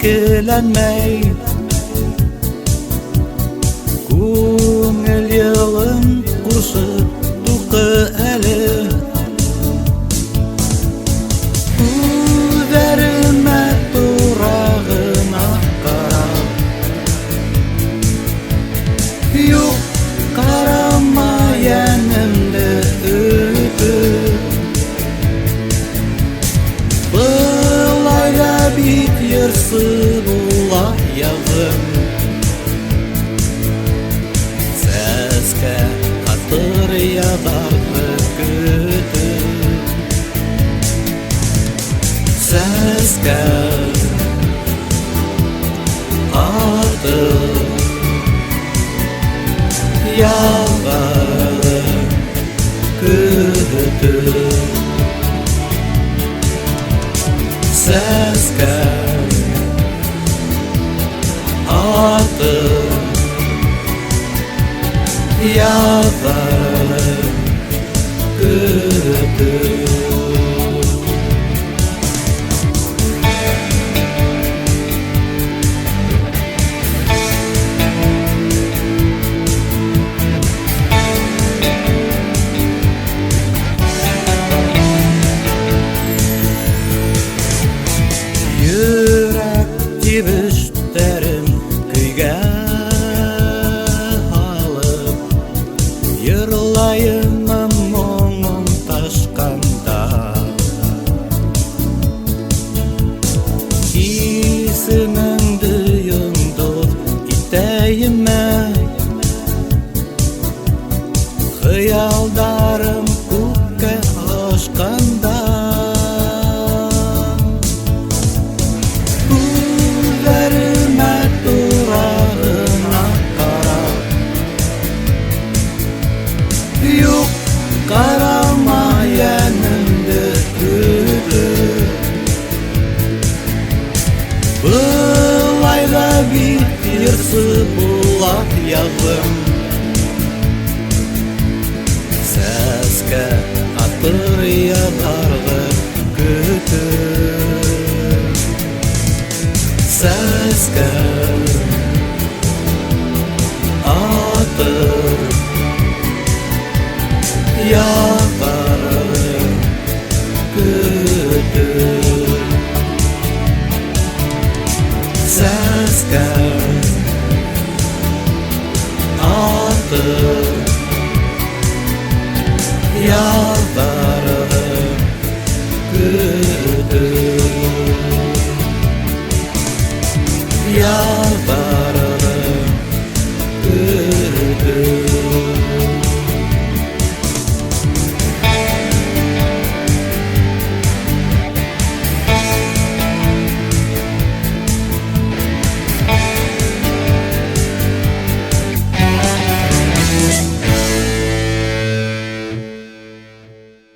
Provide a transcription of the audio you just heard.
икеләнмәй, күңел йылын кушып тукы әле. Күҙҙәремә тура гына ҡарап, юҡ, ҡарама йәнемде өтөп. Былай ҙа бит йырсы була яҙым, сәскә ҡатыр яҙарҙы көтөп. Сәскә ҡатыр яҙарҙы көтөп. Сәскә ҡатыр яҙарҙы көтөп. Тибештәрен көйгә һалып, йырлайым моңом ташҡанда. Исемеңде йондоҙ итәйеммә, хыялдарым күккә ашҡанда. Юҡ, ҡарама йәнемде өтөп. Былай ҙа бит йырсы була яҙым, сәскә ҡатыр яҙарҙы көтөп. Сәскә ҡатыр яҙарҙы көтөп. Сәскә ҡатыр яҙарҙы көтөп.